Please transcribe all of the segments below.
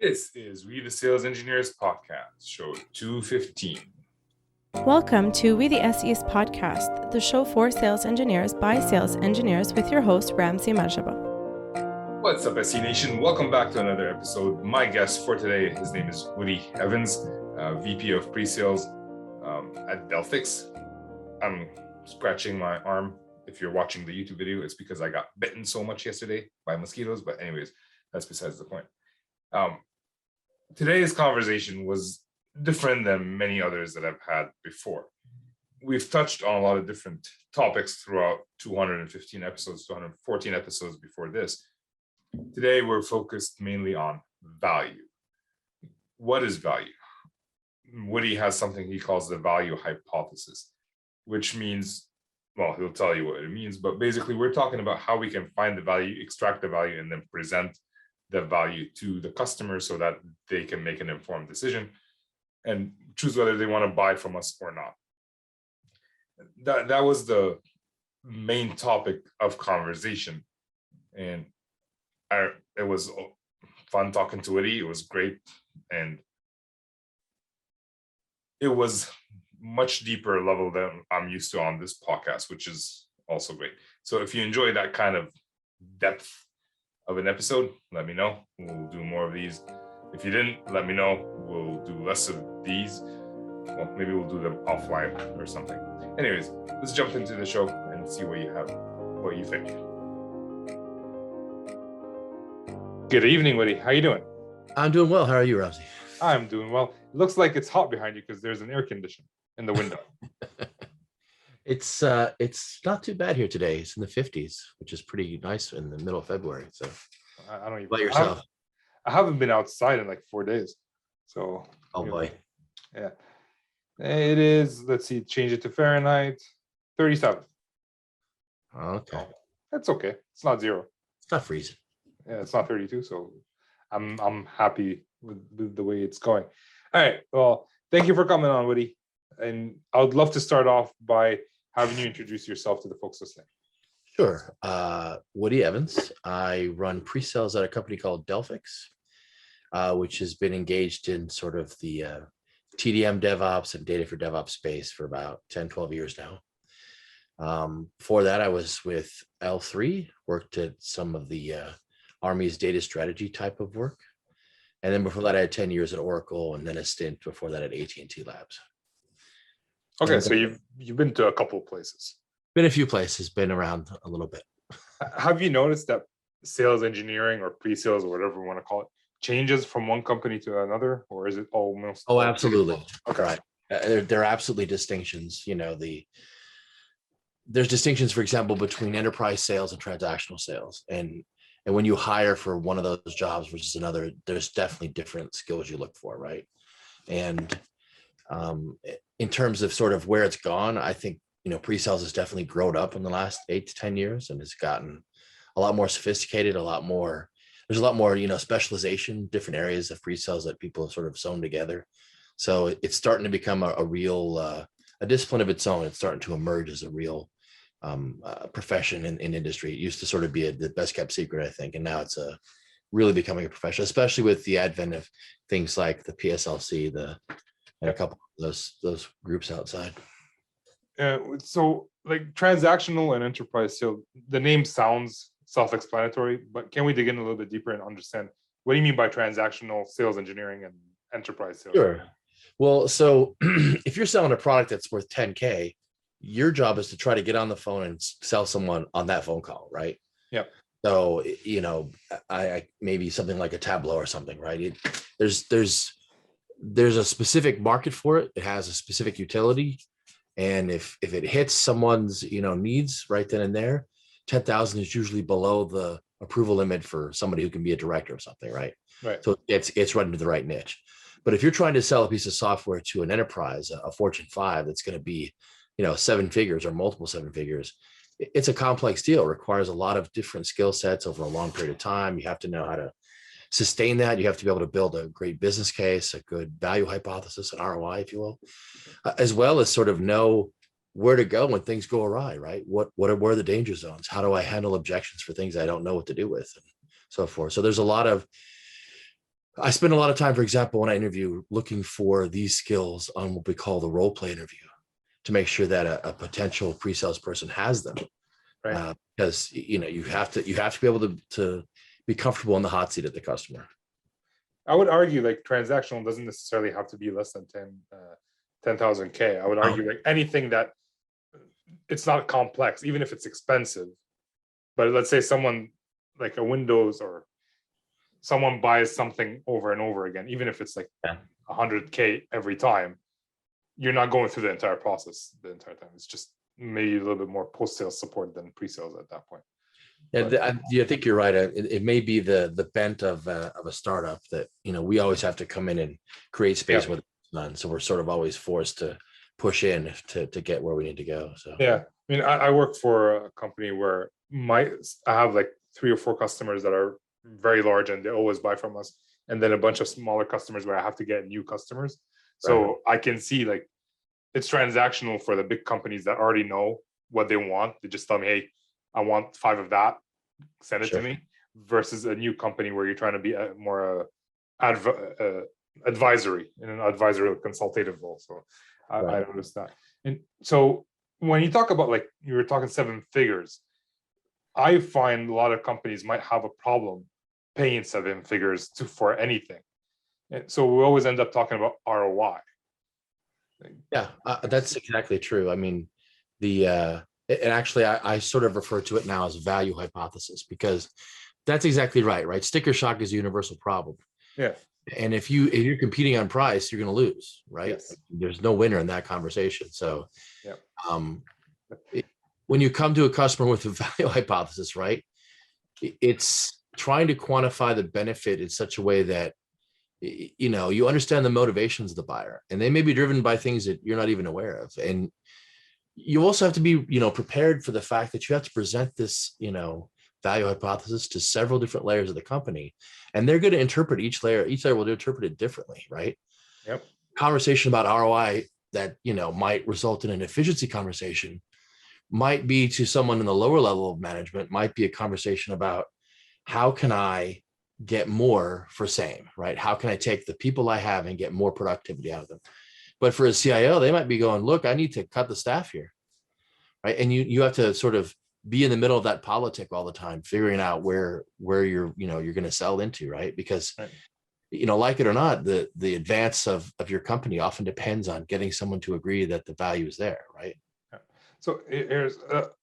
This is We the Sales Engineers Podcast, show 215. Welcome to We the SEs Podcast, the show for sales engineers by sales engineers with your host, Ramsey Majaba. What's up, SE Nation? Welcome back to another episode. My guest for today, his name is Woody Evans, VP of Presales at Delphix. I'm scratching my arm. If you're watching the YouTube video, it's because I got bitten so much yesterday by mosquitoes. But anyways, that's besides the point. Today's conversation was different than many others that I've had before. We've touched on a lot of different topics throughout 215 episodes, 214 episodes before this. Today, we're focused mainly on value. What is value? Woody has something he calls the value hypothesis, which means, well, he'll tell you what it means, but basically we're talking about how we can find the value, extract the value, and then present the value to the customer so that they can make an informed decision and choose whether they want to buy from us or not. That was the main topic of conversation. And it was fun talking to Woody. It was great. And it was much deeper level than I'm used to on this podcast, which is also great. So if you enjoy that kind of depth of an episode, let me know. We'll do more of these. If you didn't, let me know. We'll do less of these. Well, maybe we'll do them offline or something. Anyways, let's jump into the show and see what you think. Good evening, Woody. How you doing? I'm doing well. How are you, Ramsey? I'm doing well. It looks like it's hot behind you because there's an air conditioner in the window. It's not too bad here today. It's in the 50s, which is pretty nice in the middle of February. So I don't even. About yourself? I haven't been outside in like 4 days. So. Oh boy. Yeah. It is. Let's see. Change it to Fahrenheit. 37. Okay. That's okay. It's not zero. It's not freezing. Yeah, it's not 32. So I'm happy with the way it's going. All right. Well, thank you for coming on, Woody. And I would love to start off by having you introduce yourself to the folks listening. Sure. Woody Evans. I run pre-sales at a company called Delphix, which has been engaged in sort of the TDM DevOps and data for DevOps space for about 10, 12 years now. Before that, I was with L3, worked at some of the Army's data strategy type of work. And then before that, I had 10 years at Oracle and then a stint before that at AT&T Labs. Okay, so you've been to a couple of places. Been a few places, been around a little bit. Have you noticed that sales engineering or pre-sales or whatever we want to call it changes from one company to another, or is it almost? Oh, absolutely. Okay. Right. There are absolutely distinctions. You know, there's distinctions, for example, between enterprise sales and transactional sales. And when you hire for one of those jobs versus another, there's definitely different skills you look for, right? And in terms of sort of where it's gone, I think, pre-sales has definitely grown up in the last 8 to 10 years and has gotten a lot more sophisticated, there's a lot more, specialization, different areas of pre-sales that people have sort of sewn together. So it's starting to become a real, a discipline of its own. It's starting to emerge as a real profession in industry. It used to sort of be the best kept secret, I think. And now it's really becoming a profession, especially with the advent of things like the PSLC, and a couple of those groups outside. So like transactional and enterprise sales, the name sounds self-explanatory, but can we dig in a little bit deeper and understand what do you mean by transactional sales engineering and enterprise sales? Sure. Well, so if you're selling a product that's worth 10K, your job is to try to get on the phone and sell someone on that phone call, right? Yeah. So, I maybe something like a Tableau or something, right? There's a specific market for it. It has a specific utility. And if it hits someone's, needs right then and there, 10,000 is usually below the approval limit for somebody who can be a director of something, right? Right. So it's right into the right niche. But if you're trying to sell a piece of software to an enterprise, a Fortune 5, that's going to be, 7 figures or multiple 7 figures, it's a complex deal. It requires a lot of different skill sets over a long period of time. You have to know how to sustain that. You have to be able to build a great business case, a good value hypothesis, an ROI, if you will, as well as sort of know where to go when things go awry, right? Where are the danger zones? How do I handle objections for things I don't know what to do with, and so forth. So there's a lot of I spend a lot of time, for example, when I interview, looking for these skills on what we call the role play interview to make sure that a potential pre-sales person has them. Right. Because you have to be able to be comfortable in the hot seat of the customer. I would argue like transactional doesn't necessarily have to be less than 10,000 K. I would argue like anything that it's not complex, even if it's expensive. But let's say someone like a Windows or someone buys something over and over again, even if it's like 100K every time, you're not going through the entire process the entire time. It's just maybe a little bit more post-sales support than pre-sales at that point. Yeah, I think you're right. It may be the bent of a startup that we always have to come in and create space with none. So we're sort of always forced to push in to get where we need to go. So yeah, I mean, I work for a company where I have like 3 or 4 customers that are very large and they always buy from us, and then a bunch of smaller customers where I have to get new customers. So I can see like it's transactional for the big companies that already know what they want. They just tell me, hey, I want 5 of that, send it to me, versus a new company where you're trying to be more advisory in an advisory consultative role. So I noticed that. And so when you talk about like you were talking 7 figures, I find a lot of companies might have a problem paying 7 figures for anything. And so we always end up talking about ROI. Yeah, that's exactly true. I mean, and actually I sort of refer to it now as value hypothesis, because that's exactly right. Sticker shock is a universal problem. Yeah. And if you're competing on price, you're going to lose, right? Yes. There's no winner in that conversation. So yeah. When you come to a customer with a value hypothesis, right, it's trying to quantify the benefit in such a way that you understand the motivations of the buyer, and they may be driven by things that you're not even aware of. And you also have to be prepared for the fact that you have to present this value hypothesis to several different layers of the company, and they're going to interpret each layer will interpret it differently, right? Yep. Conversation about ROI that might result in an efficiency conversation might be, to someone in the lower level of management, might be a conversation about how can I get more for same, right? How can I take the people I have and get more productivity out of them? But for a CIO, they might be going, look, I need to cut the staff here, right? And you have to sort of be in the middle of that politic all the time, figuring out where you're going to sell into, right? Because like it or not, the advance of your company often depends on getting someone to agree that the value is there, right? So here's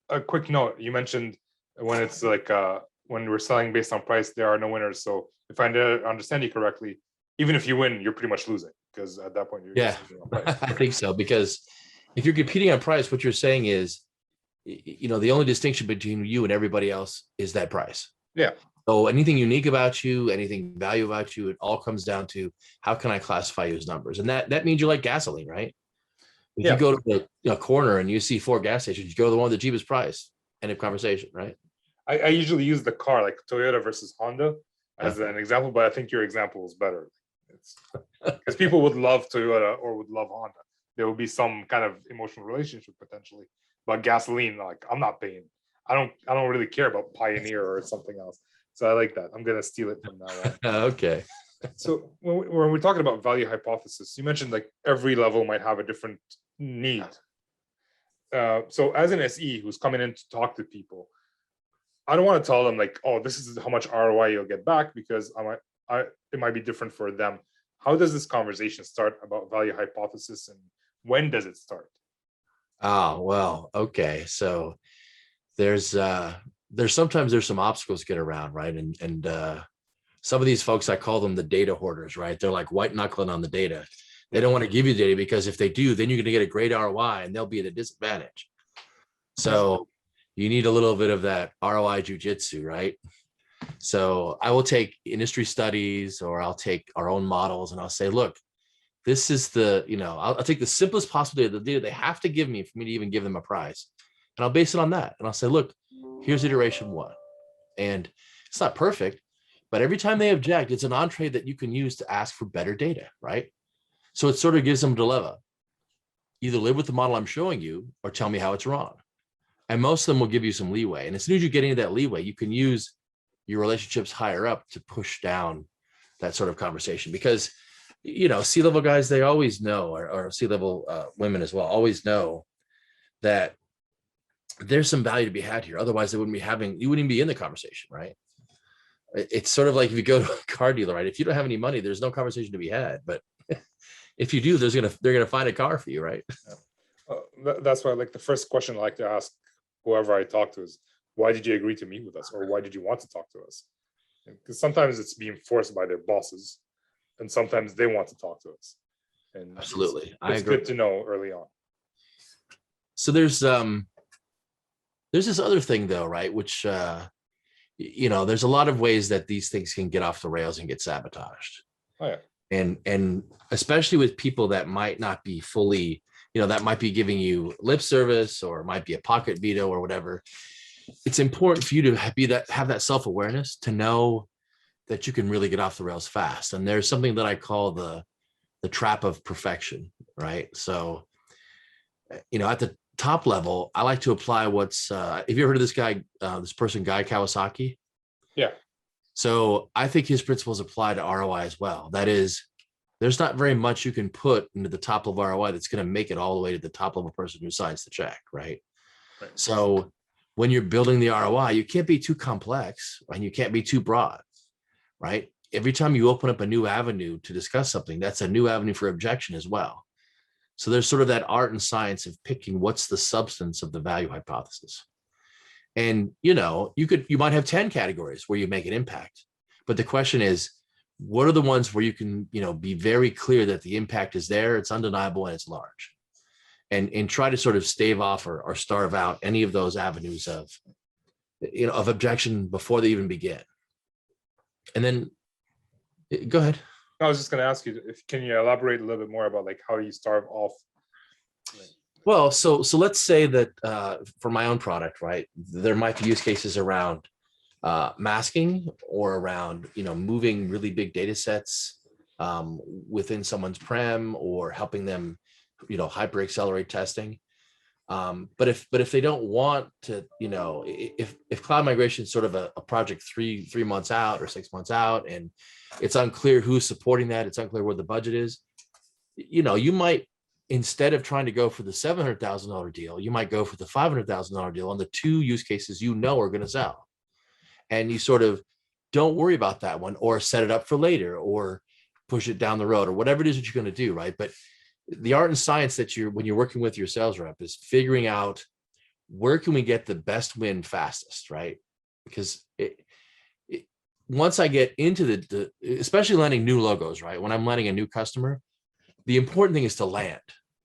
a quick note. You mentioned when it's like when we're selling based on price, there are no winners. So if I understand you correctly, even if you win, you're pretty much losing, because at that point, you're just losing on price. I think so, because if you're competing on price, what you're saying is, the only distinction between you and everybody else is that price. Yeah. So anything unique about you, anything value about you, it all comes down to how can I classify you as numbers, and that means you're like gasoline, right? If you go to the corner and you see 4 gas stations, you go to the one with the cheapest price. End of conversation, right? I usually use the car, like Toyota versus Honda, as an example, but I think your example is better. It's because people would love Toyota or would love Honda. There will be some kind of emotional relationship potentially, but gasoline, like I'm not paying. I don't really care about Pioneer or something else. So I like that. I'm gonna steal it from now on. Okay. So when we're talking about value hypothesis, you mentioned like every level might have a different need. So as an SE who's coming in to talk to people, I don't want to tell them like, oh, this is how much ROI you'll get back, because it might be different for them. How does this conversation start about value hypothesis, and when does it start? Oh, well, okay. So there's sometimes some obstacles to get around, right? And some of these folks, I call them the data hoarders, right? They're like white knuckling on the data. They don't want to give you data, because if they do, then you're going to get a great ROI and they'll be at a disadvantage. So you need a little bit of that ROI jujitsu, right? So I will take industry studies, or I'll take our own models, and I'll say, look, this is I'll take the simplest possible data, the data they have to give me for me to even give them a prize. And I'll base it on that. And I'll say, look, here's iteration 1. And it's not perfect, but every time they object, it's an entree that you can use to ask for better data, right? So it sort of gives them a dilemma. Either live with the model I'm showing you or tell me how it's wrong. And most of them will give you some leeway. And as soon as you get into that leeway, you can use your relationships higher up to push down that sort of conversation, because, C-level guys, they always know, or C-level women as well, always know that there's some value to be had here. Otherwise, you wouldn't even be in the conversation, right? It's sort of like if you go to a car dealer, right? If you don't have any money, there's no conversation to be had. But if you do, they're gonna find a car for you, right? That's why, like, the first question I like to ask whoever I talk to is, why did you agree to meet with us, or why did you want to talk to us? Because sometimes it's being forced by their bosses, and sometimes they want to talk to us. And Absolutely, I agree. Good to know early on. So there's this other thing though, right? Which there's a lot of ways that these things can get off the rails and get sabotaged. Oh yeah. And especially with people that might not be fully, that might be giving you lip service, or might be a pocket veto or whatever. It's important for you to have that self-awareness to know that you can really get off the rails fast. And there's something that I call the trap of perfection, right? So, at the top level, I like to apply have you ever heard of this guy, Guy Kawasaki? Yeah. So I think his principles apply to ROI as well. That is, there's not very much you can put into the top level ROI that's going to make it all the way to the top level person who signs the check, right? So when you're building the ROI, you can't be too complex and you can't be too broad, right? Every time you open up a new avenue to discuss something, that's a new avenue for objection as well. So there's sort of that art and science of picking what's the substance of the value hypothesis. And, you might have 10 categories where you make an impact, but the question is, what are the ones where you can, be very clear that the impact is there, it's undeniable, and it's large, and try to sort of stave off or starve out any of those avenues of objection before they even begin. And then go ahead. I was just going to ask you, can you elaborate a little bit more about like how you starve off? Well, so let's say that for my own product, right, there might be use cases around masking, or around moving really big data sets within someone's prem, or helping them hyper accelerate testing. But if they don't want to, if cloud migration is sort of a project 3 months out or 6 months out, and it's unclear who's supporting that, it's unclear where the budget is, you might, instead of trying to go for the $700,000 deal, you might go for the $500,000 deal on the 2 use cases are going to sell. And you sort of don't worry about that one, or set it up for later, or push it down the road, or whatever it is that you're going to do, right? But the art and science when you're working with your sales rep is figuring out, where can we get the best win fastest, right? Because once I get into especially landing new logos, right? When I'm landing a new customer, the important thing is to land.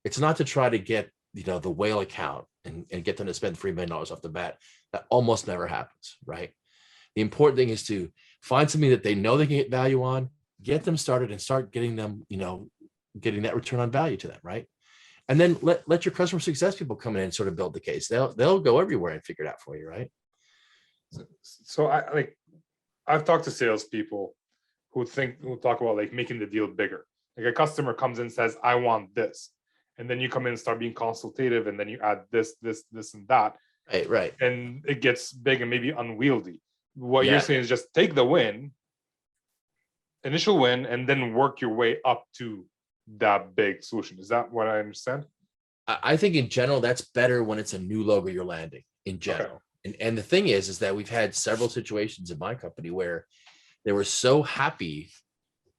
It's not to try to get, the whale account and get them to spend $3 million off the bat. That almost never happens, right? The important thing is to find something that they know they can get value on, get them started, and start getting them, getting that return on value to them, right? And then let your customer success people come in and sort of build the case. They'll go everywhere and figure it out for you, right? So I've talked to salespeople who talk about like making the deal bigger. Like a customer comes in and says, I want this. And then you come in and start being consultative, and then you add this, and that. Right. And it gets big and maybe unwieldy. What you're saying is just take the initial win, and then work your way up to that big solution. Is that what I understand? I think in general, that's better when it's a new logo you're landing in general. Okay. And the thing is that we've had several situations in my company where they were so happy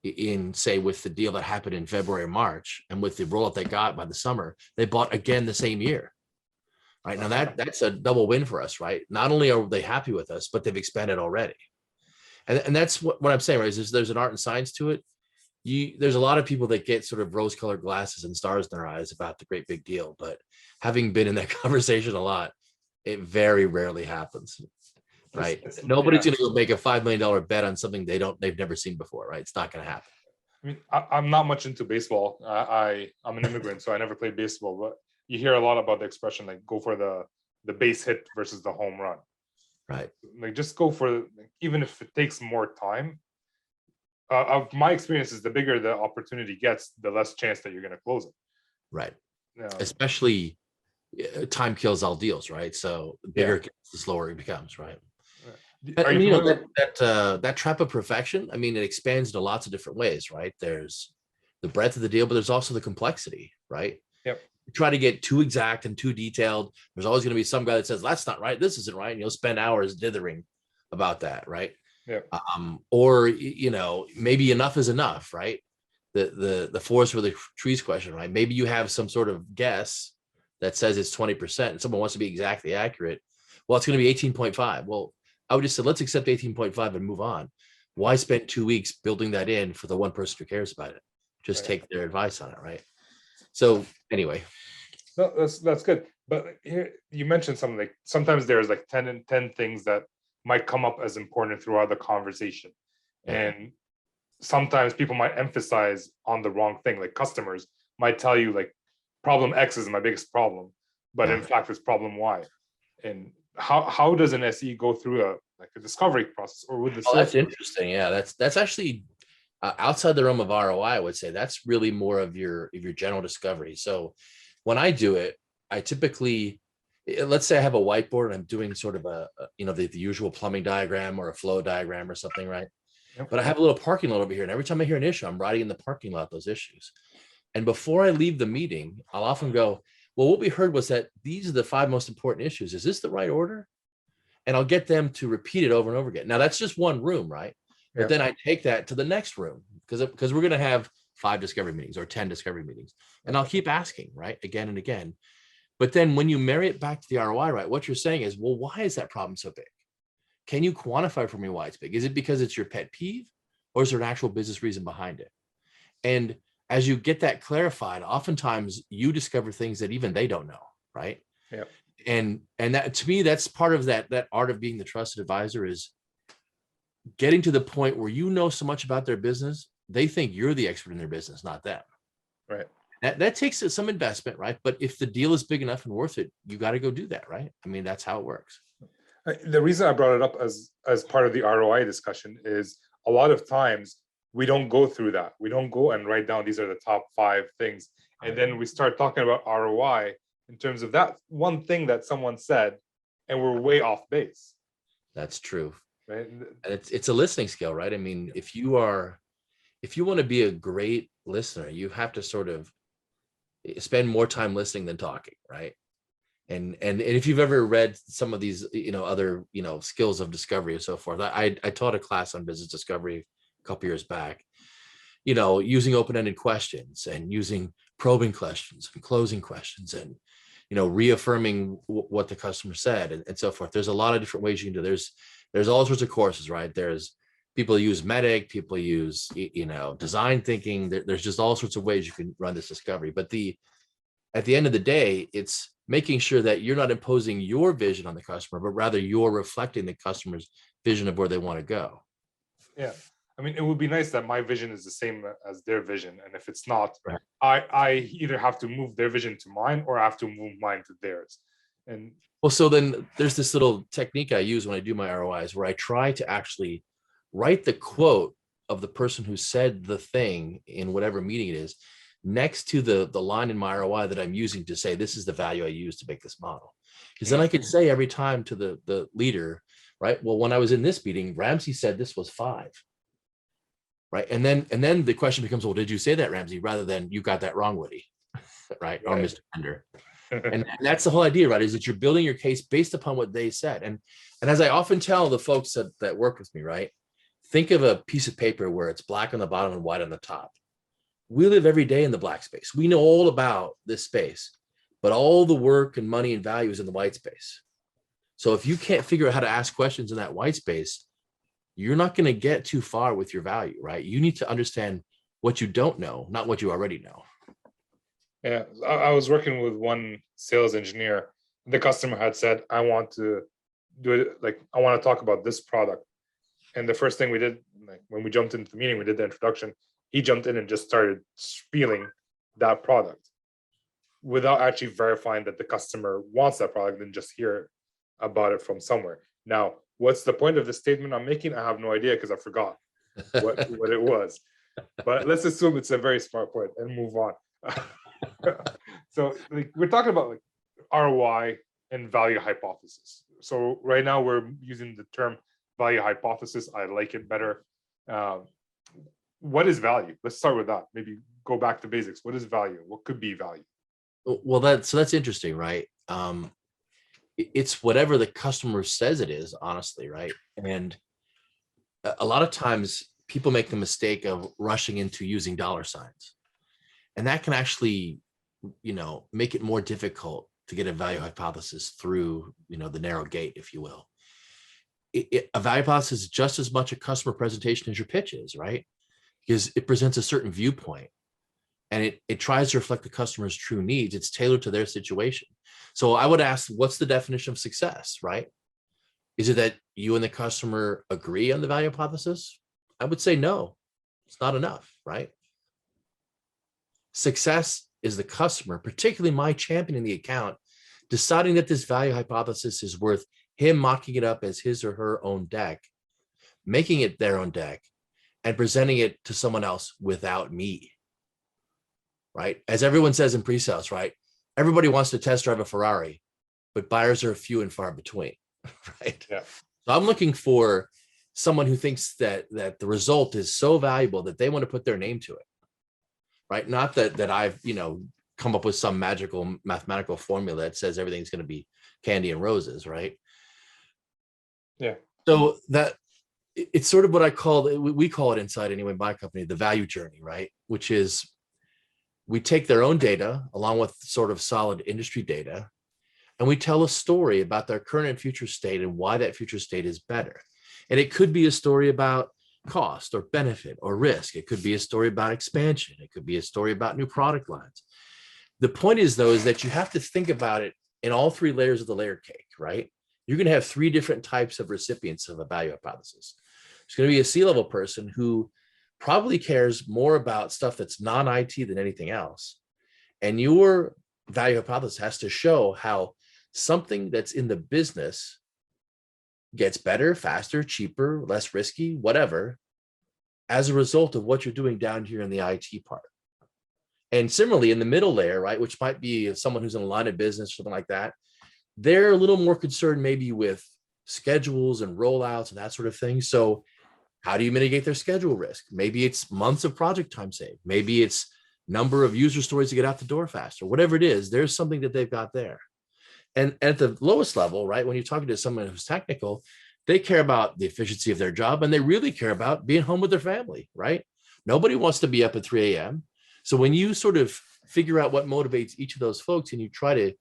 with the deal that happened in February or March, and with the rollout they got by the summer, they bought again the same year. Right now, that's a double win for us, right? Not only are they happy with us, but they've expanded already. And that's what I'm saying, right? Is there's an art and science to it. There's a lot of people that get sort of rose-colored glasses and stars in their eyes about the great big deal, but having been in that conversation a lot, it very rarely happens, right? Nobody's going to go make a $5 million bet on something they've never seen before, right? It's not going to happen. I mean, I'm not much into baseball. I'm an immigrant, so I never played baseball, but you hear a lot about the expression, like, go for the base hit versus the home run. Right. Like, just go for, even if it takes more time. Of my experiences, the bigger the opportunity gets, the less chance that you're going to close it. Right. Yeah. Especially time kills all deals, right? So the bigger, the slower it becomes, right? Are I you mean, familiar? that trap of perfection, I mean, it expands into lots of different ways, right? There's the breadth of the deal, but there's also the complexity, right? Yep. You try to get too exact and too detailed. There's always going to be some guy that says, that's not right, this isn't right. And you'll spend hours dithering about that, right? Yep. Or, maybe enough is enough, right? The forest for the trees question, right? Maybe you have some sort of guess that says it's 20% and someone wants to be exactly accurate. Well, it's going to be 18.5. Well, I would just say, let's accept 18.5 and move on. Why spend 2 weeks building that in for the one person who cares about it? Just Right. take their advice on it, right? So anyway. No, that's good. But here you mentioned something like sometimes there's like 10 things that might come up as important throughout the conversation. Yeah. And sometimes people might emphasize on the wrong thing. Like customers might tell you like problem X is my biggest problem, but in Yeah. fact it's problem Y. And how does an SE go through a discovery process or with the Oh, sales? that's interesting. Yeah, that's actually outside the realm of ROI. I would say that's really more of your general discovery. So when I do it, I typically, let's say I have a whiteboard and I'm doing sort of the usual plumbing diagram or a flow diagram or something, right? Yep. But I have a little parking lot over here, and every time I hear an issue, I'm writing in the parking lot those issues. And before I leave the meeting, I'll often go, well, what we heard was that these are the 5 most important issues. Is this the right order? And I'll get them to repeat it over and over again. Now that's just one room, right? But Yeah. then I take that to the next room because we're going to have 5 discovery meetings or 10 discovery meetings, and I'll keep asking, right, again and again. But then when you marry it back to the ROI, right, what you're saying is, well, why is that problem so big? Can you quantify for me why it's big? Is it because it's your pet peeve, or is there an actual business reason behind it? And as you get that clarified, oftentimes you discover things that even they don't know, right? Yeah. And that, to me, that's part of that art of being the trusted advisor, is getting to the point where you know so much about their business, they think you're the expert in their business, not them. Right. That takes some investment, right? But if the deal is big enough and worth it, you got to go do that, right? I mean, that's how it works. The reason I brought it up as part of the ROI discussion is a lot of times we don't go through that. We don't go and write down these are the top 5 things. And then we start talking about ROI in terms of that one thing that someone said, and we're way off base. That's true. Right. And it's a listening skill, right? I mean, if you want to be a great listener, you have to sort of spend more time listening than talking, right? And if you've ever read some of these, other, skills of discovery and so forth, I taught a class on business discovery a couple years back, using open-ended questions and using probing questions and closing questions and, reaffirming what the customer said and so forth. There's a lot of different ways you can do. There's all sorts of courses, right? There's people use MEDDIC, people use, design thinking. There's just all sorts of ways you can run this discovery. But at the end of the day, it's making sure that you're not imposing your vision on the customer, but rather you're reflecting the customer's vision of where they want to go. Yeah. I mean, it would be nice that my vision is the same as their vision. And if it's not, Right. I either have to move their vision to mine or I have to move mine to theirs. And well, so then there's this little technique I use when I do my ROIs where I try to actually write the quote of the person who said the thing in whatever meeting it is next to the line in my ROI that I'm using to say, this is the value I use to make this model. Because then I could say every time to the leader, right? Well, when I was in this meeting, Ramsey said this was 5. Right. And then the question becomes, well, did you say that, Ramsey? Rather than you got that wrong, Woody. Right. Or Mr. Pender. And that's the whole idea, right? Is that you're building your case based upon what they said. And as I often tell the folks that work with me, right? Think of a piece of paper where it's black on the bottom and white on the top. We live every day in the black space. We know all about this space, but all the work and money and value is in the white space. So if you can't figure out how to ask questions in that white space, you're not going to get too far with your value, right? You need to understand what you don't know, not what you already know. yeah, I was working with one sales engineer. The customer had said, I want to do it, like, I want to talk about this product. And the first thing we did, like, when we jumped into the meeting, we did the introduction. He jumped in and just started spieling that product without actually verifying that the customer wants that product and just hear about it from somewhere. Now, what's the point of the statement I'm making? I have no idea because I forgot what it was. But let's assume it's a very smart point and move on. So like, we're talking about like ROI and value hypothesis. So right now we're using the term value hypothesis. I like it better. What is value? Let's start with that. Maybe go back to basics. What is value? What could be value? Well, that's interesting, right? It's whatever the customer says it is, honestly, right? And a lot of times people make the mistake of rushing into using dollar signs, and that can actually, make it more difficult to get a value hypothesis through, the narrow gate, if you will. A value hypothesis is just as much a customer presentation as your pitch is, right? Because it presents a certain viewpoint, and it tries to reflect the customer's true needs. It's tailored to their situation. So I would ask, what's the definition of success, right? Is it that you and the customer agree on the value hypothesis? I would say no, it's not enough, right? Success is the customer, particularly my champion in the account, deciding that this value hypothesis is worth him mocking it up as his or her own deck, making it their own deck, and presenting it to someone else without me, right? As everyone says in pre-sales, right? Everybody wants to test drive a Ferrari, but buyers are few and far between, right? Yeah. So I'm looking for someone who thinks that the result is so valuable that they want to put their name to it, right? Not that I've, come up with some magical mathematical formula that says everything's going to be candy and roses, right? Yeah. So that it's sort of what we call it inside anyway, my company, the value journey, right? Which is we take their own data along with sort of solid industry data, and we tell a story about their current and future state and why that future state is better. And it could be a story about cost or benefit or risk. It could be a story about expansion. It could be a story about new product lines. The point is, though, is that you have to think about it in all three layers of the layer cake, right? You're going to have three different types of recipients of a value hypothesis. There's going to be a C-level person who probably cares more about stuff that's non-IT than anything else. And your value hypothesis has to show how something that's in the business gets better, faster, cheaper, less risky, whatever, as a result of what you're doing down here in the IT part. And similarly, in the middle layer, right, which might be someone who's in a line of business, something like that, they're a little more concerned maybe with schedules and rollouts and that sort of thing. So how do you mitigate their schedule risk? Maybe it's months of project time saved. Maybe it's number of user stories to get out the door faster. Whatever it is, there's something that they've got there. And at the lowest level, right, when you're talking to someone who's technical, they care about the efficiency of their job, and they really care about being home with their family, right? Nobody wants to be up at 3 a.m. So when you sort of figure out what motivates each of those folks and you try to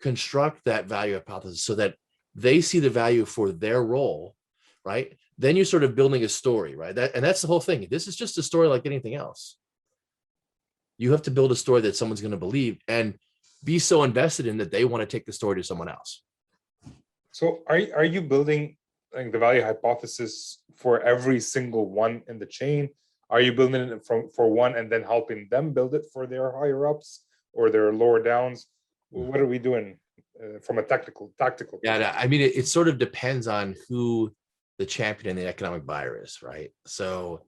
construct that value hypothesis so that they see the value for their role, right? Then you're sort of building a story, right? And that's the whole thing. This is just a story like anything else. You have to build a story that someone's going to believe and be so invested in that they want to take the story to someone else. So are you building like the value hypothesis for every single one in the chain? Are you building it for one and then helping them build it for their higher ups or their lower downs? What are we doing from a tactical? Yeah, I mean, it sort of depends on who the champion and the economic buyer is, right? So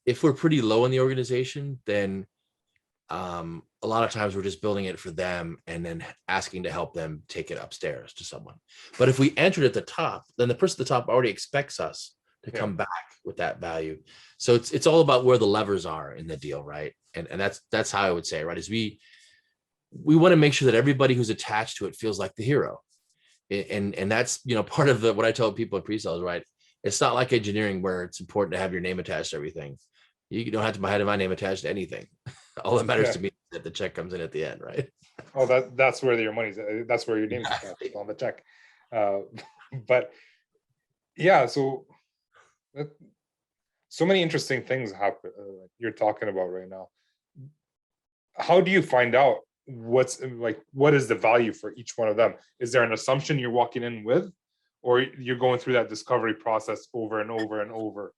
if we're pretty low in the organization, then a lot of times we're just building it for them and then asking to help them take it upstairs to someone. But if we entered at the top, then the person at the top already expects us to come back with that value. So it's all about where the levers are in the deal, right? And that's how I would say, right? Is we want to make sure that everybody who's attached to it feels like the hero. And that's, part of what I tell people in pre-sales, right? It's not like engineering where it's important to have your name attached to everything. You don't have to have my name attached to anything. All that matters to me is that the check comes in at the end, right? Oh, that's where your money's. That's where your name's attached on the check. But yeah, so many interesting things happen. You're talking about right now. How do you find out what is the value for each one of them? Is there an assumption you're walking in with, or you're going through that discovery process over and over and over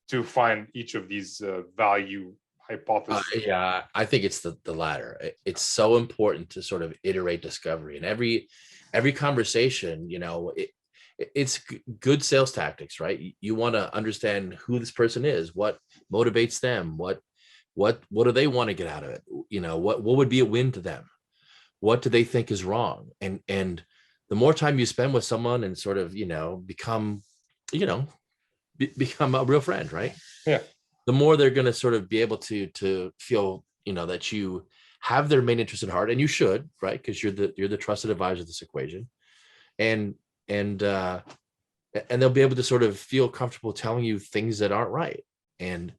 to find each of these value hypotheses? Yeah, I think it's the latter. It's so important to sort of iterate discovery, and every conversation, it's good sales tactics, right? You want to understand who this person is, what motivates them, what do they want to get out of it? What would be a win to them? What do they think is wrong? And the more time you spend with someone and sort of, become, become a real friend, right? Yeah. The more they're going to sort of be able to feel, that you have their main interest at heart, and you should, right? Because you're the trusted advisor of this equation, and and uh, and they'll be able to sort of feel comfortable telling you things that aren't right. And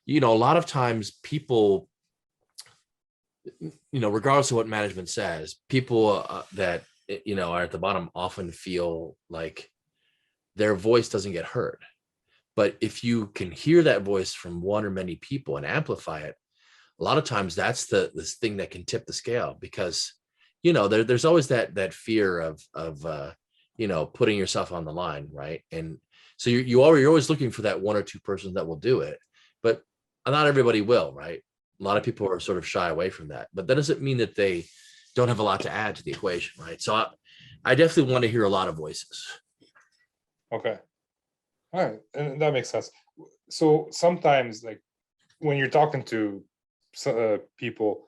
a lot of times people, regardless of what management says, people that are at the bottom often feel like their voice doesn't get heard. But if you can hear that voice from one or many people and amplify it, a lot of times that's this thing that can tip the scale, because there's always that fear of putting yourself on the line, right? And so you're always looking for that one or two persons that will do it, but not everybody will, right? A lot of people are sort of shy away from that, but that doesn't mean that they don't have a lot to add to the equation, right? So I definitely want to hear a lot of voices. Okay. All right, and that makes sense. So sometimes, like when you're talking to people,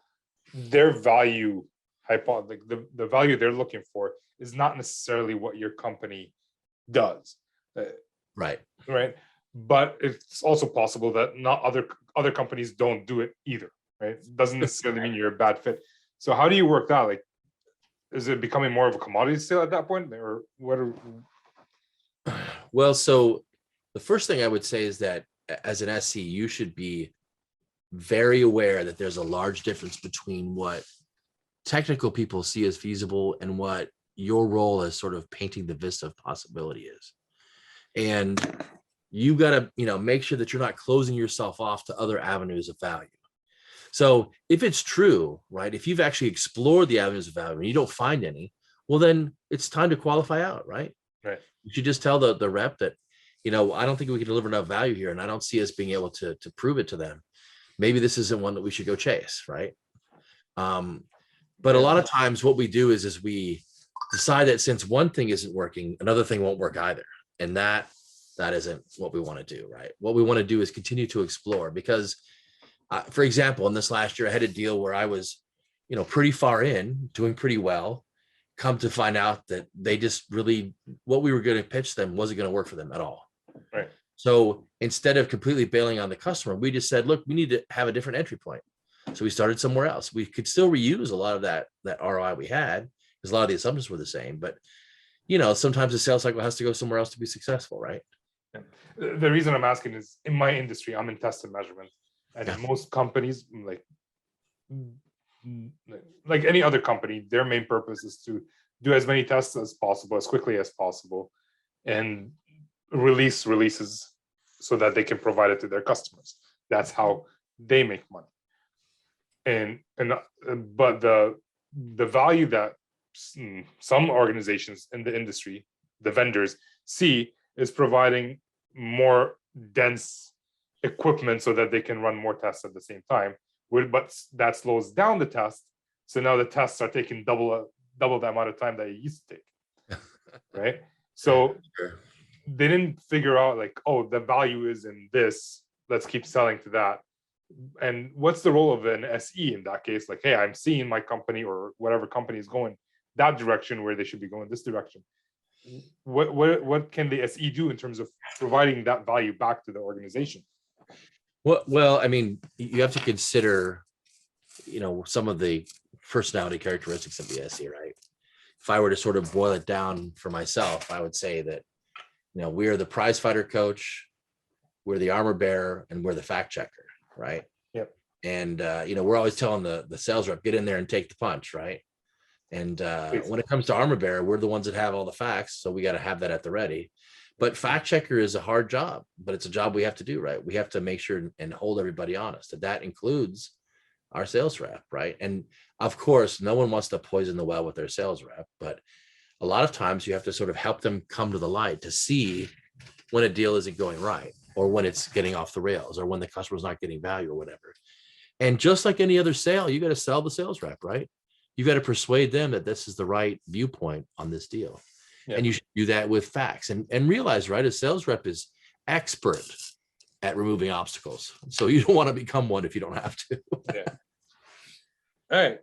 their value like the value they're looking for is not necessarily what your company does, Right. right? But it's also possible that not other companies don't do it either, right? It doesn't necessarily mean you're a bad fit. So how do you work that? Like, is it becoming more of a commodity sale at that point, or what? Well, so the first thing I would say is that as an SC, you should be very aware that there's a large difference between what technical people see as feasible and what your role as sort of painting the vista of possibility is. And you got to, make sure that you're not closing yourself off to other avenues of value. So if it's true, right, if you've actually explored the avenues of value and you don't find any, well, then it's time to qualify out, right? Right. You should just tell the rep that, I don't think we can deliver enough value here, and I don't see us being able to prove it to them. Maybe this isn't one that we should go chase, right? But a lot of times what we do is we decide that since one thing isn't working, another thing won't work either. And that isn't what we want to do, right? What we want to do is continue to explore, because for example, in this last year, I had a deal where I was, pretty far in, doing pretty well, come to find out that they just really, what we were going to pitch them wasn't going to work for them at all. Right. So instead of completely bailing on the customer, we just said, look, we need to have a different entry point. So we started somewhere else. We could still reuse a lot of that ROI we had, because a lot of the assumptions were the same, but sometimes the sales cycle has to go somewhere else to be successful, right? The reason I'm asking is, in my industry, I'm in test and measurement, and most companies, like any other company, their main purpose is to do as many tests as possible, as quickly as possible, and release releases so that they can provide it to their customers. That's how they make money. But the value that some organizations in the industry, the vendors, see is providing more dense equipment so that they can run more tests at the same time. But that slows down the test. So now the tests are taking double the amount of time that it used to take. Right. So they didn't figure out like, oh, the value is in this. Let's keep selling to that. And what's the role of an SE in that case? Like, hey, I'm seeing my company or whatever company is going that direction where they should be going this direction. What can the SE do in terms of providing that value back to the organization? Well, I mean, you have to consider, some of the personality characteristics of the SE, right? If I were to sort of boil it down for myself, I would say that, we are the prize fighter coach, we're the armor bearer, and we're the fact checker, right? Yep. And, we're always telling the sales rep, get in there and take the punch, right? And when it comes to armor bearer, we're the ones that have all the facts. So we got to have that at the ready. But fact checker is a hard job, but it's a job we have to do, right? We have to make sure and hold everybody honest. That includes our sales rep, right? And of course, no one wants to poison the well with their sales rep, but a lot of times you have to sort of help them come to the light to see when a deal isn't going right, or when it's getting off the rails, or when the customer's not getting value or whatever. And just like any other sale, you got to sell the sales rep, right? You got to persuade them that this is the right viewpoint on this deal. Yeah. And you should do that with facts and realize, right, a sales rep is expert at removing obstacles. So you don't want to become one if you don't have to. Yeah. All right.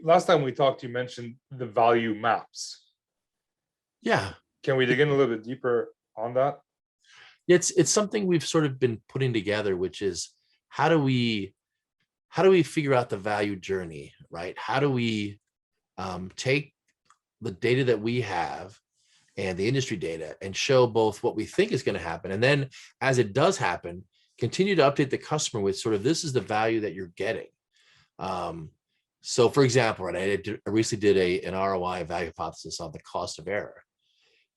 Last time we talked, you mentioned the value maps. Yeah. Can we dig in a little bit deeper on that? It's something we've sort of been putting together, which is how do we figure out the value journey, right? How do we take the data that we have and the industry data and show both what we think is going to happen, and then as it does happen, continue to update the customer with sort of this is the value that you're getting. So for example, right, I recently did an ROI value hypothesis on the cost of error.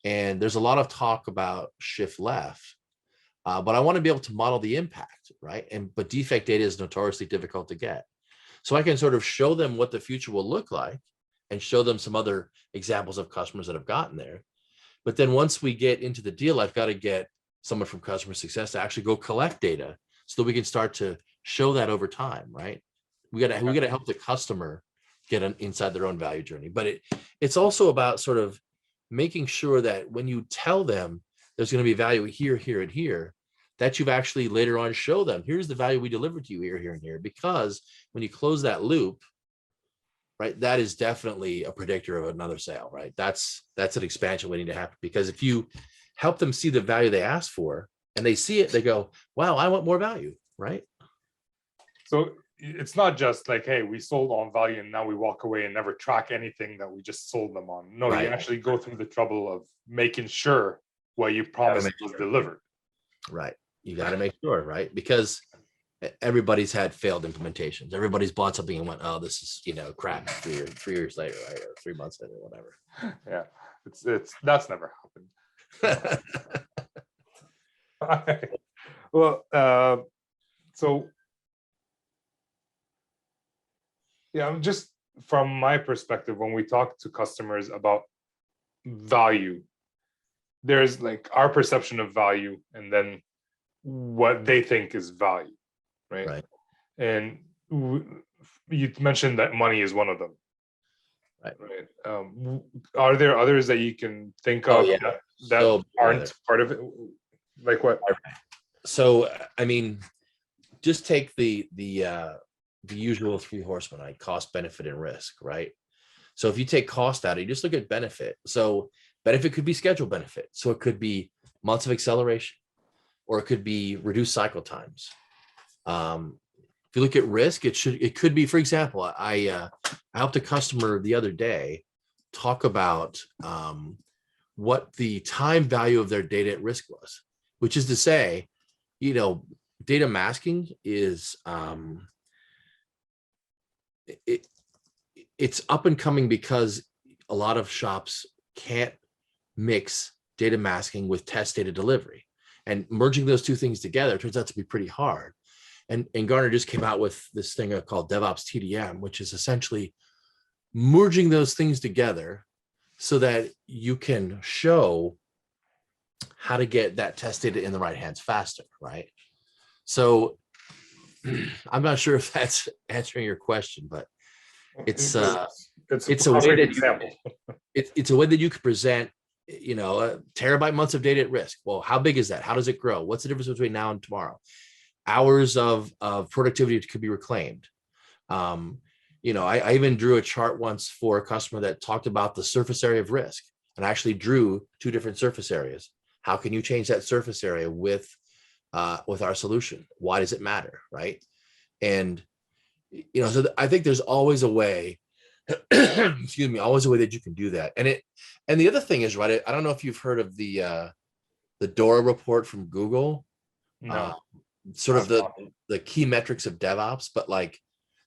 And there's a lot of talk about shift left, but I want to be able to model the impact, right? But defect data is notoriously difficult to get. So I can sort of show them what the future will look like and show them some other examples of customers that have gotten there. But then once we get into the deal, I've got to get someone from customer success to actually go collect data so that we can start to show that over time, right? We got to help the customer get inside their own value journey. But it's also about sort of making sure that when you tell them there's going to be value here, here, and here, that you've actually later on show them, here's the value we delivered to you here, here, and here. Because when you close that loop, right, that is definitely a predictor of another sale, right? That's an expansion waiting to happen. Because if you help them see the value they asked for and they see it, they go, wow, I want more value, right? So it's not just like, hey, we sold on value and now we walk away and never track anything that we just sold them on. No, Right. You actually go through the trouble of making sure what you promised was delivered. Right. You got to make sure, right? Because everybody's had failed implementations. Everybody's bought something and went, oh, this is, crap 3 years later, right? Or 3 months later, whatever. Yeah, it's that's never happened. Well, so yeah, just from my perspective, when we talk to customers about value, there's like our perception of value and then what they think is value, right? Right. And you mentioned that money is one of them. Right. Are there others that you can think Oh, of yeah. that So aren't part of it? Like what? So, I mean, just take the usual three horsemen, right? Cost, benefit, and risk, right? So if you take cost out, you just look at benefit. So benefit could be schedule benefit. So it could be months of acceleration, or it could be reduced cycle times. If you look at risk, it could be, for example, I helped a customer the other day talk about what the time value of their data at risk was, which is to say, data masking is it's up and coming because a lot of shops can't mix data masking with test data delivery, and merging those two things together turns out to be pretty hard. And Gartner just came out with this thing called DevOps TDM, which is essentially merging those things together so that you can show how to get that test data in the right hands faster, right? So I'm not sure if that's answering your question, but it's a way that it's a way that you could present, terabyte months of data at risk. Well, how big is that? How does it grow? What's the difference between now and tomorrow? Hours of productivity could be reclaimed. I even drew a chart once for a customer that talked about the surface area of risk, and I actually drew two different surface areas. How can you change that surface area with our solution? Why does it matter, right? And so I think there's always a way. Excuse me, always a way that you can do that. And the other thing is, right, I don't know if you've heard of the DORA report from Google. No. Sort of the key metrics of DevOps, but like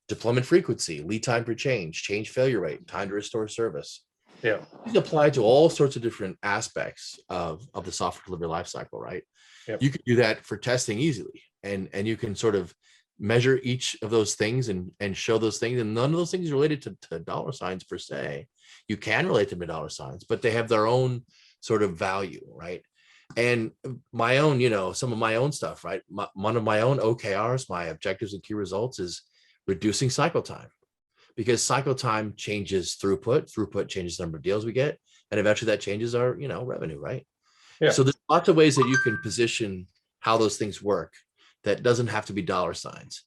deployment frequency, lead time for change failure rate, time to restore service. Yeah, these apply to all sorts of different aspects of the software delivery lifecycle, right? Yep. You can do that for testing easily, and you can sort of measure each of those things and show those things, and none of those things are related to dollar signs per se. You can relate them to dollar signs, but they have their own sort of value, right? And my own, some of my own stuff, right? One of my own OKRs, my objectives and key results, is reducing cycle time, because cycle time changes throughput changes the number of deals we get, and eventually that changes our, revenue, right? Yeah. So there's lots of ways that you can position how those things work that doesn't have to be dollar signs.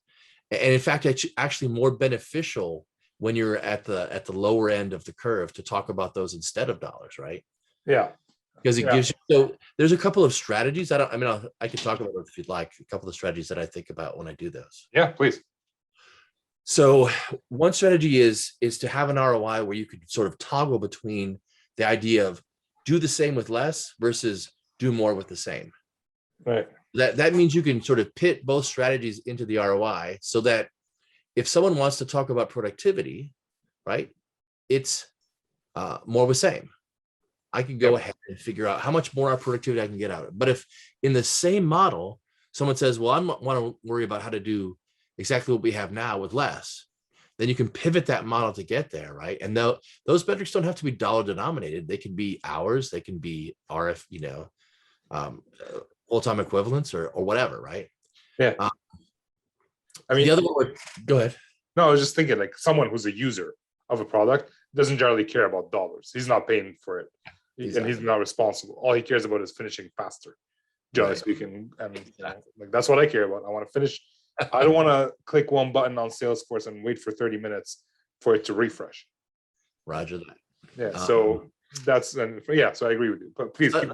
And in fact, it's actually more beneficial when you're at the lower end of the curve to talk about those instead of dollars, right? Yeah. because it Yeah. gives you, so there's a couple of strategies. I can talk about it if you'd like, a couple of strategies that I think about when I do those. Yeah, please. So one strategy is to have an ROI where you could sort of toggle between the idea of do the same with less versus do more with the same. Right. That means you can sort of pit both strategies into the ROI so that if someone wants to talk about productivity, right, it's more of the same. I can go ahead and figure out how much more productivity I can get out of it. But if in the same model, someone says, well, I want to worry about how to do exactly what we have now with less, then you can pivot that model to get there, right? And those metrics don't have to be dollar denominated. They can be hours, they can be RF, full-time equivalents or whatever, right? Yeah. I mean, the other one, go ahead. No, I was just thinking like someone who's a user of a product doesn't generally care about dollars. He's not paying for it. And he's not responsible. All he cares about is finishing faster, generally speaking. And like that's what I care about. I want to finish. I don't want to click one button on Salesforce and wait for 30 minutes for it to refresh. Roger that. Yeah. So that's so I agree with you. But please keep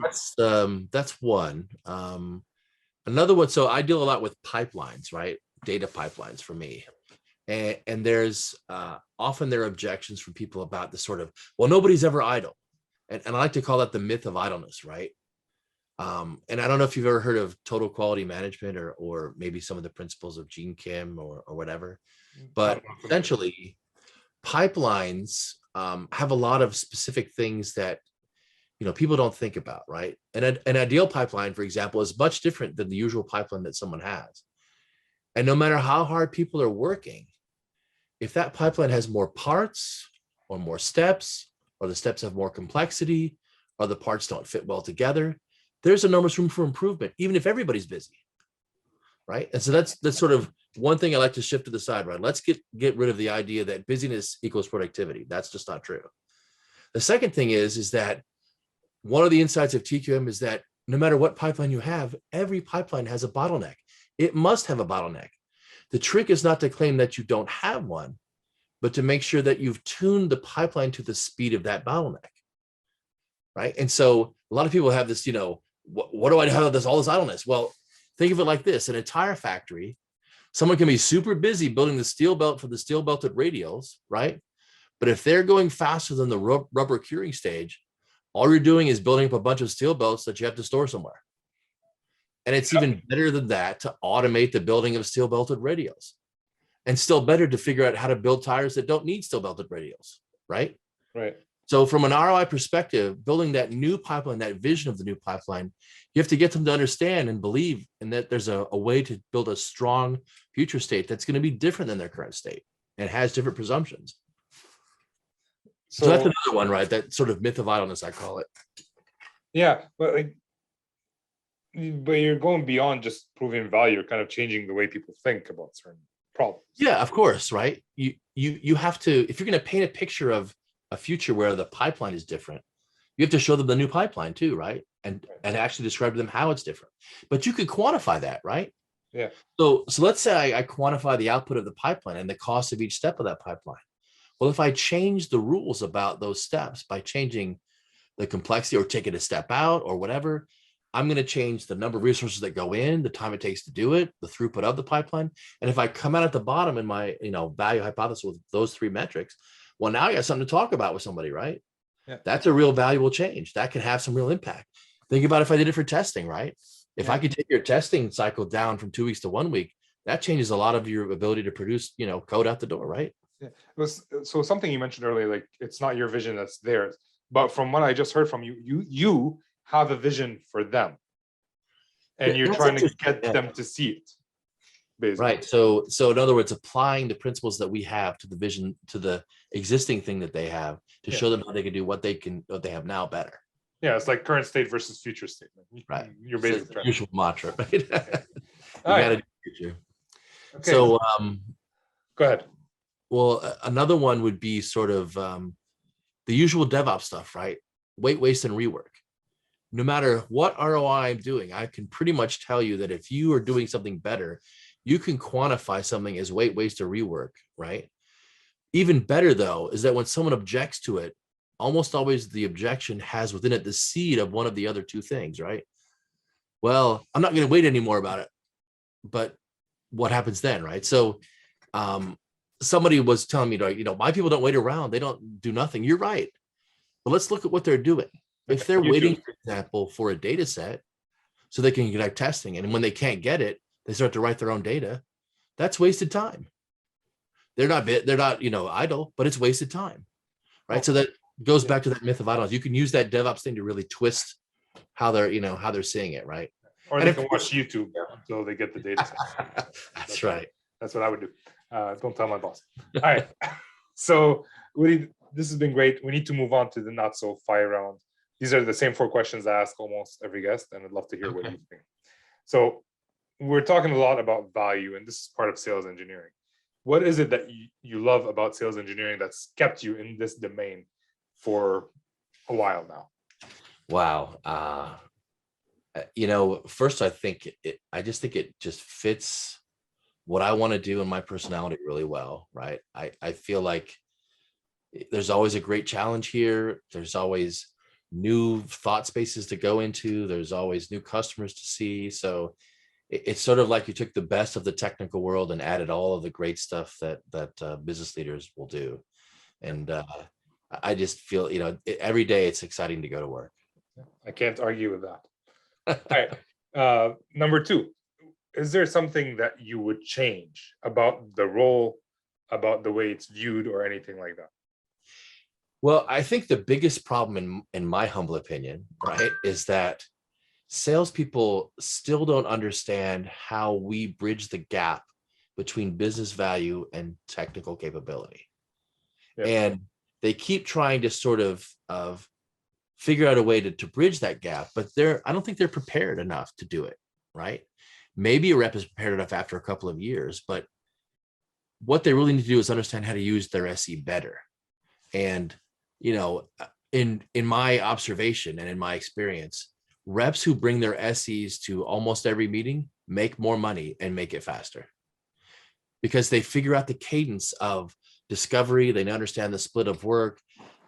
that's one. Another one. So I deal a lot with pipelines, right? Data pipelines for me. And there's often there are objections from people about the sort of, well, nobody's ever idle. And I like to call that the myth of idleness, right? And I don't know if you've ever heard of total quality management or maybe some of the principles of Gene Kim or whatever. But essentially, pipelines have a lot of specific things that people don't think about, right? And an ideal pipeline, for example, is much different than the usual pipeline that someone has. And no matter how hard people are working, if that pipeline has more parts or more steps, or the steps have more complexity, or the parts don't fit well together, there's enormous room for improvement, even if everybody's busy, right? And so that's sort of one thing I like to shift to the side, right? Let's get rid of the idea that busyness equals productivity. That's just not true. The second thing is that one of the insights of TQM is that no matter what pipeline you have, every pipeline has a bottleneck. It must have a bottleneck. The trick is not to claim that you don't have one, but to make sure that you've tuned the pipeline to the speed of that bottleneck, right? And so a lot of people have this, what do I have all this idleness? Well, think of it like this: an entire factory, someone can be super busy building the steel belt for the steel belted radials, right? But if they're going faster than the rubber curing stage, all you're doing is building up a bunch of steel belts that you have to store somewhere. And it's even better than that to automate the building of steel belted radials. And still better to figure out how to build tires that don't need steel belted radials, right? Right. So from an ROI perspective, building that new pipeline, that vision of the new pipeline, you have to get them to understand and believe in that there's a way to build a strong future state that's going to be different than their current state and has different presumptions. So that's another one, right? That sort of myth of idleness, I call it. Yeah, but you're going beyond just proving value. You're kind of changing the way people think about certain problems. Yeah, of course, right? You have to, if you're going to paint a picture of a future where the pipeline is different, you have to show them the new pipeline too, right? And actually describe to them how it's different. But you could quantify that, right? Yeah. So let's say I quantify the output of the pipeline and the cost of each step of that pipeline. Well, if I change the rules about those steps by changing the complexity or take it a step out or whatever, I'm going to change the number of resources that go in, the time it takes to do it, the throughput of the pipeline. And if I come out at the bottom in my value hypothesis with those three metrics, well, now you got something to talk about with somebody, right? Yeah. That's a real valuable change. That can have some real impact. Think about if I did it for testing, right? If I could take your testing cycle down from 2 weeks to 1 week, that changes a lot of your ability to produce, code out the door, right? Yeah. It was so something you mentioned earlier, like it's not your vision, that's theirs. But from what I just heard from you, you have a vision for them, and you're trying to get them to see it. Basically. Right. So in other words, applying the principles that we have to the vision, to the existing thing that they have, to show them how they can do what they have now better. Yeah, it's like current state versus future state. Right. You're basically the usual mantra, right? You All gotta right. do future. Okay. So go ahead. Well, another one would be sort of the usual DevOps stuff, right? Wait, waste, and rework. No matter what ROI I'm doing, I can pretty much tell you that if you are doing something better, you can quantify something as wait, waste, or rework, right? Even better, though, is that when someone objects to it, almost always the objection has within it the seed of one of the other two things, right? Well, I'm not going to wait anymore about it. But what happens then, right? So somebody was telling me, my people don't wait around. They don't do nothing. You're right. But let's look at what they're doing. If they're waiting, for example, for a data set so they can conduct testing, and when they can't get it, they start to write their own data, that's wasted time. They're not idle, but it's wasted time, right? So that goes back to that myth of idleness. You can use that DevOps thing to really twist how they're seeing it, right? Or they can watch YouTube until they get the data set. That's right. That's what I would do. Don't tell my boss. All right. So this has been great. We need to move on to the not so fire round. These are the same 4 questions I ask almost every guest, and I'd love to hear what you think. So we're talking a lot about value, and this is part of sales engineering. What is it that you love about sales engineering that's kept you in this domain for a while now? Wow. First, I just think it just fits what I want to do and my personality really well, right? I feel like there's always a great challenge here. There's always new thought spaces to go into. There's always new customers to see. So it's sort of like you took the best of the technical world and added all of the great stuff that business leaders will do. And I just feel, every day it's exciting to go to work. I can't argue with that. All right. Number 2, is there something that you would change about the role, about the way it's viewed, or anything like that? Well, I think the biggest problem, in my humble opinion, right, is that salespeople still don't understand how we bridge the gap between business value and technical capability. Yep. And they keep trying to sort of figure out a way to bridge that gap, but I don't think they're prepared enough to do it, right? Maybe a rep is prepared enough after a couple of years, but what they really need to do is understand how to use their SE better. And, in my observation and in my experience, reps who bring their SEs to almost every meeting make more money and make it faster because they figure out the cadence of discovery. They understand the split of work.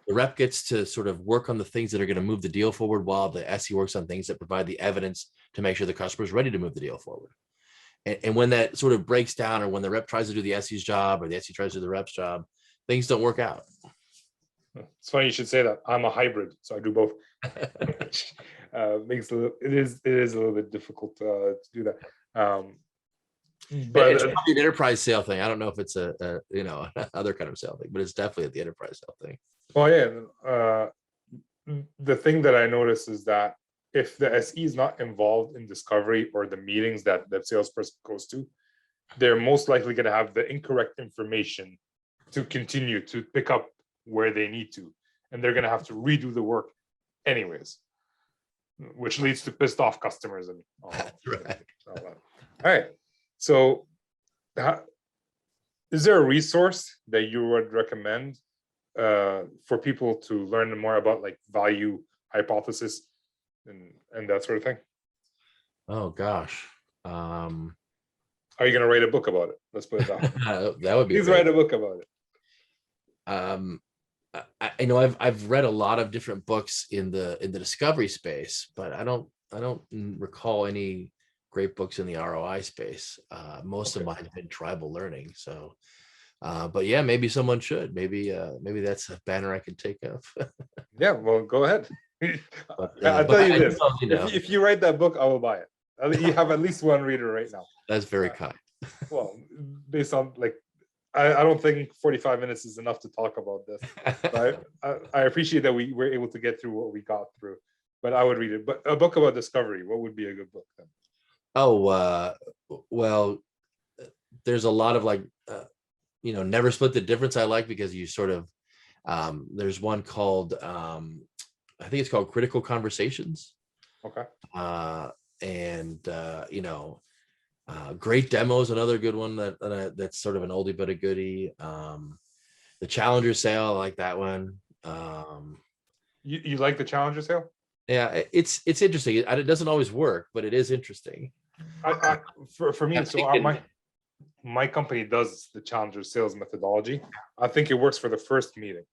The rep gets to sort of work on the things that are going to move the deal forward while the SE works on things that provide the evidence to make sure the customer is ready to move the deal forward. And when that sort of breaks down, or when the rep tries to do the SE's job or the SE tries to do the rep's job, things don't work out. It's funny you should say that. I'm a hybrid, so I do both. It is a little bit difficult to do that. But it's probably an enterprise sale thing. I don't know if it's a other kind of sale thing, but it's definitely the enterprise sale thing. Well, yeah. The thing that I notice is that if the SE is not involved in discovery or the meetings that the salesperson goes to, they're most likely going to have the incorrect information to continue to pick up where they need to, and they're going to have to redo the work anyways, which leads to pissed off customers and all that. Right. All right. So is there a resource that you would recommend for people to learn more about, like, value hypothesis and that sort of thing? Oh gosh. Are you going to write a book about it? Let's put it that way. That would be. Please write a book about it. I know I've read a lot of different books in the discovery space, but I don't recall any great books in the ROI space. Most of mine have been tribal learning. So, but yeah, maybe someone should. Maybe that's a banner I can take up. Yeah, well, go ahead. But, I'll tell you this: if you write that book, I will buy it. You have at least one reader right now. That's very kind. Well, based on, like, I don't think 45 minutes is enough to talk about this. But I appreciate that we were able to get through what we got through. But I would read it. But a book about discovery, what would be a good book then? Oh, well, there's a lot of, like, Never Split the Difference I like, because you sort of, there's one called, I think it's called Critical Conversations. Okay. Great Demos, another good one that's sort of an oldie but a goodie. The Challenger Sale, I like that one. You like the Challenger Sale? Yeah, it's interesting. It doesn't always work, but it is interesting. For me, so my company does the Challenger Sales methodology. I think it works for the first meeting.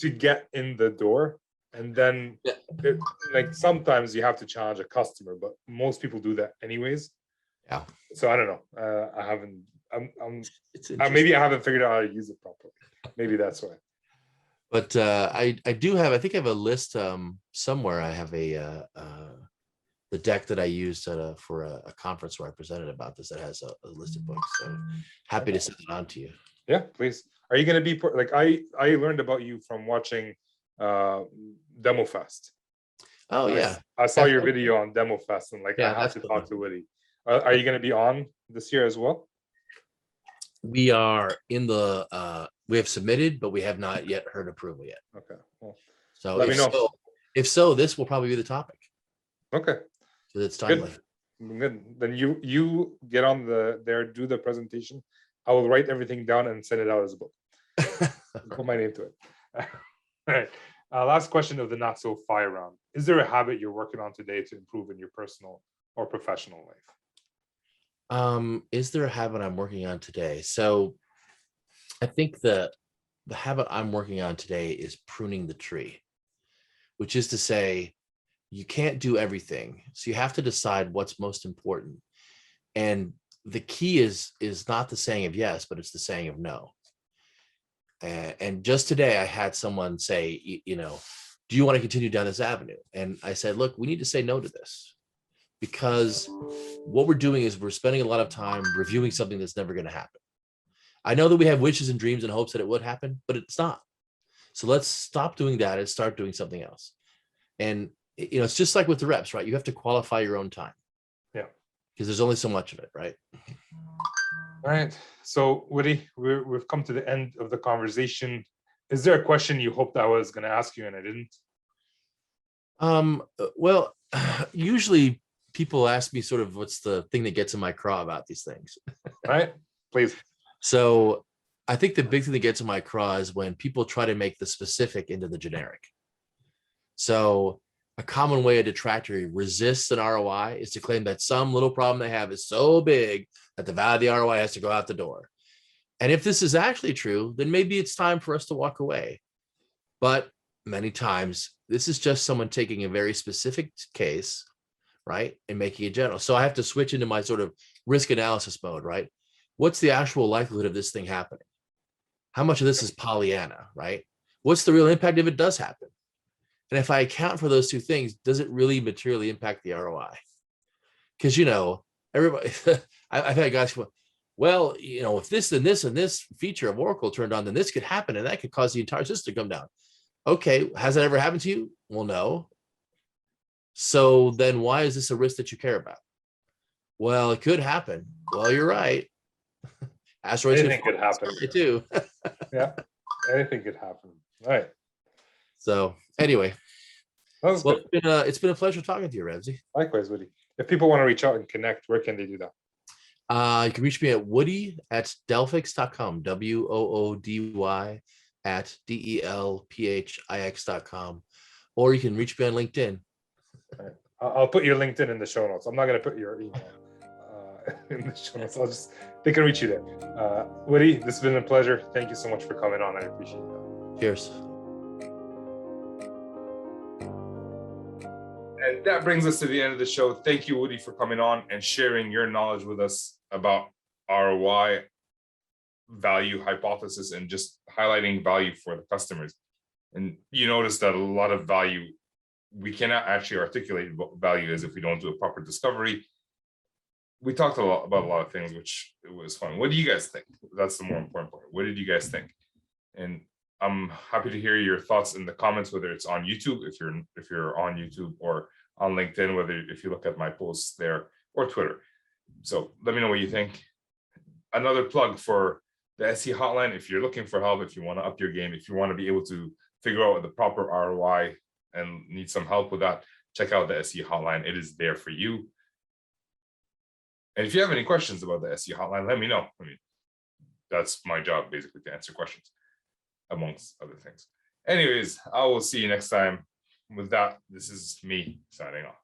to get in the door. And then like sometimes you have to challenge a customer, but most people do that anyways. Yeah. So I don't know. I haven't. It's Maybe I haven't figured out how to use it properly. Maybe that's why. But I do have, I think I have a list somewhere. I have the deck that I used for a conference where I presented about this that has a list of books. So happy to send it on to you. Yeah, please. Are you going to be like I learned about you from watching Demo Fest. Oh yeah, I saw your video on Demo Fest and like I have to talk to Woody. Are you going to be on this year as well? We are in the we have submitted, but we have not yet heard approval yet. Okay. Well, so let me know. If so, this will probably be the topic. Okay. Because it's timely. Good. Then you get on there, do the presentation. I will write everything down and send it out as a book. Put my name to it. All right. Last question of the not so fire round. Is there a habit you're working on today to improve in your personal or professional life? Is there a habit I'm working on today? So I think the habit I'm working on today is pruning the tree, which is to say you can't do everything. So you have to decide what's most important. And the key is not the saying of yes, but it's the saying of no. And just today I had someone say, do you want to continue down this avenue? And I said, look, we need to say no to this. Because what we're doing is we're spending a lot of time reviewing something that's never going to happen. I know that we have wishes and dreams and hopes that it would happen, but it's not. So let's stop doing that and start doing something else. And it's just like with the reps, right? You have to qualify your own time. Yeah. Because there's only so much of it, right? All right. So Woody, we've come to the end of the conversation. Is there a question you hoped I was going to ask you and I didn't? Well, usually people ask me sort of what's the thing that gets in my craw about these things. All right, please. So I think the big thing that gets in my craw is when people try to make the specific into the generic. So a common way a detractor resists an ROI is to claim that some little problem they have is so big that the value of the ROI has to go out the door. And if this is actually true, then maybe it's time for us to walk away. But many times, this is just someone taking a very specific case, right, and making it general. So I have to switch into my sort of risk analysis mode, right? What's the actual likelihood of this thing happening? How much of this is Pollyanna, right? What's the real impact if it does happen? And if I account for those two things, does it really materially impact the ROI? Because, everybody, I've had guys go, well, if this and this and this feature of Oracle turned on, then this could happen and that could cause the entire system to come down. Okay, has that ever happened to you? Well, no. So then why is this a risk that you care about? Well, it could happen. Well, you're right. Anything could happen too. Yeah, anything could happen. All right. So anyway, well, it's been a pleasure talking to you, Ramsey. Likewise, Woody. If people want to reach out and connect, where can they do that? You can reach me at woody@delphix.com, WOODY@DELPHIX.com, or you can reach me on LinkedIn. Right. I'll put your LinkedIn in the show notes. I'm not going to put your email in the show notes. They can reach you there. Woody, this has been a pleasure. Thank you so much for coming on. I appreciate that. Cheers. And that brings us to the end of the show. Thank you, Woody, for coming on and sharing your knowledge with us about ROI, value hypothesis, and just highlighting value for the customers. And you notice that a lot of value, we cannot actually articulate value as if we don't do a proper discovery. We talked about a lot of things, which it was fun. What do you guys think? That's the more important part. What did you guys think? And I'm happy to hear your thoughts in the comments, whether it's on YouTube, if you're on YouTube, or on LinkedIn, if you look at my posts there, or Twitter. So let me know what you think. Another plug for the SE hotline. If you're looking for help, if you want to up your game, if you want to be able to figure out the proper ROI and need some help with that, check out the SE hotline. It is there for you. And if you have any questions about the SE hotline, let me know. I mean, that's my job, basically, to answer questions, amongst other things. Anyways, I will see you next time. With that, this is me signing off.